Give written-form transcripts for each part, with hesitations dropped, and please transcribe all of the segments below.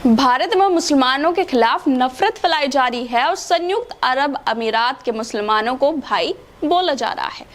भारत में मुसलमानों के खिलाफ नफरत फैलाई जा रही है और संयुक्त अरब अमीरात के मुसलमानों को भाई बोला जा रहा है,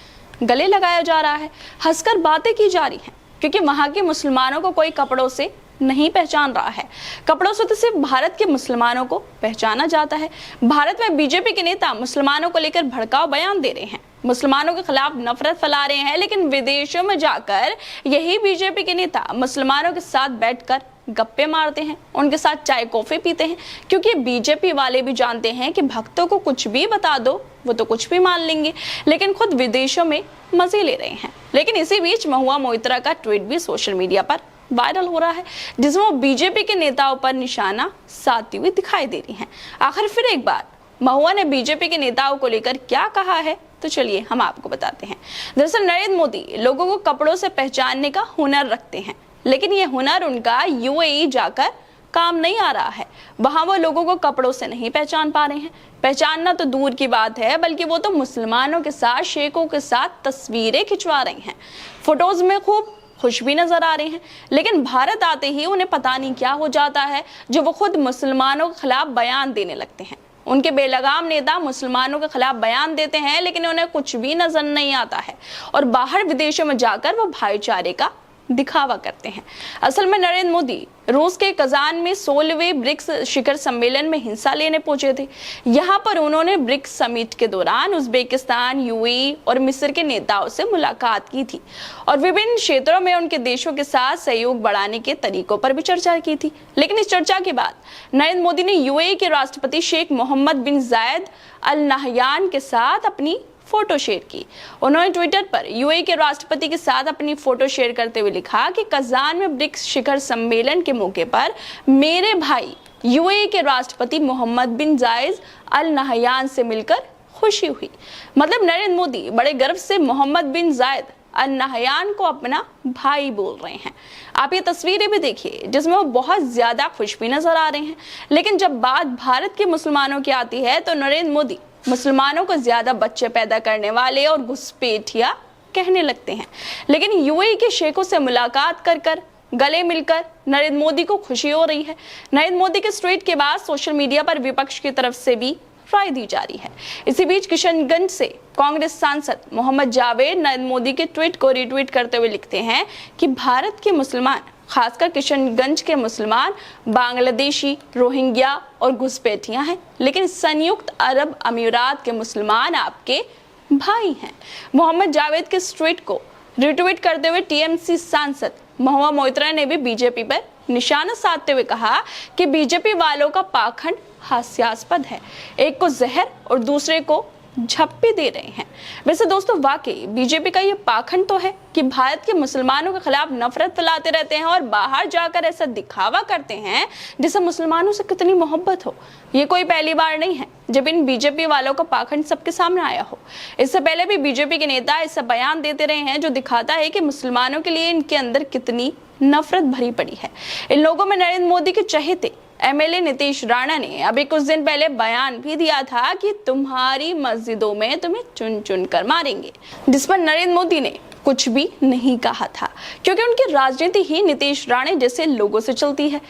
गले लगाया जा रहा है, हंसकर बातें की जा रही हैं, क्योंकि वहां के मुसलमानों को कोई कपड़ों से नहीं पहचान रहा है। कपड़ों से तो सिर्फ भारत के मुसलमानों को पहचाना जाता है। भारत में बीजेपी के नेता मुसलमानों को लेकर भड़काऊ बयान दे रहे हैं, मुसलमानों के खिलाफ नफरत फैला रहे हैं, लेकिन विदेशों में जाकर यही बीजेपी के नेता मुसलमानों के साथ बैठकर गप्पे मारते हैं, उनके साथ चाय कॉफी पीते हैं, क्योंकि बीजेपी वाले भी जानते हैं कि भक्तों को कुछ भी बता दो वो तो कुछ भी मान लेंगे, लेकिन खुद विदेशों में मजे ले रहे हैं। लेकिन इसी बीच महुआ मोइत्रा का ट्वीट भी सोशल मीडिया पर वायरल हो रहा है, जिसमें वो बीजेपी के नेताओं पर निशाना साधती हुई दिखाई दे रही हैं। आखिर फिर एक बार महुआ ने बीजेपी के नेताओं को लेकर क्या कहा है, तो चलिए हम आपको बताते हैं। दरअसल नरेंद्र मोदी लोगों को कपड़ों से पहचानने का हुनर रखते हैं, लेकिन ये हुनर उनका यूएई जाकर काम नहीं आ रहा है। वहां वो लोगों को कपड़ों से नहीं पहचान पा रहे हैं। पहचानना तो दूर की बात है, बल्कि वो तो मुसलमानों के साथ, शेखों के साथ तस्वीरें खिंचवा रहे हैं, फोटोज में खूब खुश भी नजर आ रहे हैं। लेकिन भारत आते ही उन्हें पता नहीं क्या हो जाता है, जो वो खुद मुसलमानों के खिलाफ बयान देने लगते हैं। उनके बेलगाम नेता मुसलमानों के खिलाफ बयान देते हैं, लेकिन उन्हें कुछ भी नजर नहीं आता है और बाहर विदेशों में जाकर वो भाईचारे का दिखावा करते हैं। असल में नरेंद्र मोदी रूस के कजान में 16वें ब्रिक्स शिखर सम्मेलन में हिस्सा लेने पहुंचे थे। यहाँ पर उन्होंने ब्रिक्स समिट के दौरान उज्बेकिस्तान, यूएई और मिस्र के नेताओं से मुलाकात की थी और विभिन्न क्षेत्रों में उनके देशों के साथ सहयोग बढ़ाने के तरीकों पर भी चर्चा की थी। लेकिन इस चर्चा के बाद नरेंद्र मोदी ने यूएई के राष्ट्रपति शेख मोहम्मद बिन जायद अल नहयान के साथ अपनी फोटो शेयर की। उन्होंने ट्विटर पर यूएई के राष्ट्रपति के साथ अपनी फोटो शेयर करते हुए लिखा कि कजान में ब्रिक्स शिखर सम्मेलन के मौके पर मेरे भाई यूएई के राष्ट्रपति मोहम्मद बिन जायद अल नहयान से मिलकर खुशी हुई। मतलब नरेंद्र मोदी बड़े गर्व से मोहम्मद बिन जायद अल नहयान को अपना भाई बोल रहे हैं। आप ये तस्वीरें भी देखिए, जिसमें वो बहुत ज्यादा खुश भी नजर आ रहे हैं। लेकिन जब बात भारत के मुसलमानों की आती है, तो नरेंद्र मोदी मुसलमानों को ज्यादा बच्चे पैदा करने वाले और घुसपैठिया कहने लगते हैं। लेकिन यूएई के शेखों से मुलाकात कर गले मिलकर नरेंद्र मोदी को खुशी हो रही है। नरेंद्र मोदी के ट्वीट के बाद सोशल मीडिया पर विपक्ष की तरफ से भी राय दी जा रही है। इसी बीच किशनगंज से कांग्रेस सांसद मोहम्मद जावेद नरेंद्र मोदी के ट्वीट को रिट्वीट करते हुए लिखते हैं कि भारत के मुसलमान, खासकर किशनगंज के मुसलमान बांग्लादेशी, रोहिंग्या और घुसपैठियां हैं, लेकिन संयुक्त अरब अमीरात के मुसलमान आपके भाई हैं। मोहम्मद जावेद के ट्वीट को रिट्वीट करते हुए टीएमसी सांसद महुआ मोइत्रा ने भी बीजेपी पर निशाना साधते हुए कहा कि बीजेपी वालों का पाखंड हास्यास्पद है, एक को जहर और दूसरे को झप्पी दे रहे हैं। वैसे दोस्तों, वाकई बीजेपी का ये पाखंड तो है कि भारत के मुसलमानों के खिलाफ नफरत फैलाते रहते हैं और बाहर जाकर ऐसा दिखावा करते हैं जिसे मुसलमानों से कितनी मोहब्बत हो। ये कोई पहली बार नहीं है जब इन बीजेपी वालों का पाखंड सबके सामने आया हो। इससे पहले भी बीजेपी के नेता ऐसा बयान देते रहे हैं जो दिखाता है कि मुसलमानों के लिए इनके अंदर कितनी नफरत भरी पड़ी है। इन लोगों में नरेंद्र मोदी के चहेते एमएलए नीतीश राणा ने अभी कुछ दिन पहले बयान भी दिया था कि तुम्हारी मस्जिदों में तुम्हें चुन चुन कर मारेंगे, जिस पर नरेंद्र मोदी ने कुछ भी नहीं कहा था, क्योंकि उनकी राजनीति ही नीतीश राणे जैसे लोगों से चलती है।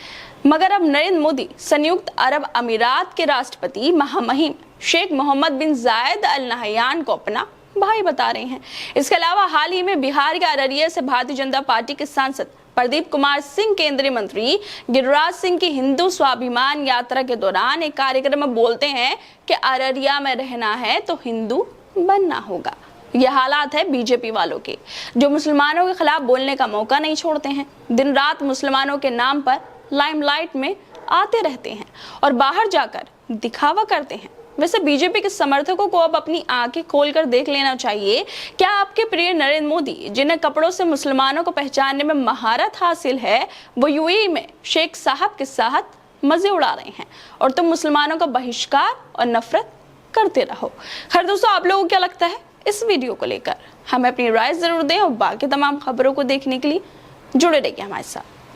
मगर अब नरेंद्र मोदी संयुक्त अरब अमीरात के राष्ट्रपति महामहिम शेख मोहम्मद बिन जायद अल नहयान को अपना भाई बता रहे हैं। इसके अलावा हाल ही में बिहार के अररिया से भारतीय जनता पार्टी के सांसद प्रदीप कुमार सिंह केंद्रीय मंत्री गिरिराज सिंह की हिंदू स्वाभिमान यात्रा के दौरान एक कार्यक्रम में बोलते हैं कि अररिया में रहना है तो हिंदू बनना होगा। यह हालात है बीजेपी वालों के, जो मुसलमानों के खिलाफ बोलने का मौका नहीं छोड़ते हैं, दिन रात मुसलमानों के नाम पर लाइमलाइट में आते रहते हैं और बाहर जाकर दिखावा करते हैं। वैसे बीजेपी के समर्थकों को अब अपनी आंखें खोलकर देख लेना चाहिए, क्या आपके प्रिय नरेंद्र मोदी, जिन्हें कपड़ों से मुसलमानों को पहचानने में महारत हासिल है, वो यूएई में शेख साहब के साथ मजे उड़ा रहे हैं और तुम मुसलमानों का बहिष्कार और नफरत करते रहो। खैर दोस्तों, आप लोगों को क्या लगता है इस वीडियो को लेकर? हमें अपनी राय जरूर दें और बाकी तमाम खबरों को देखने के लिए जुड़े रहिए हमारे साथ।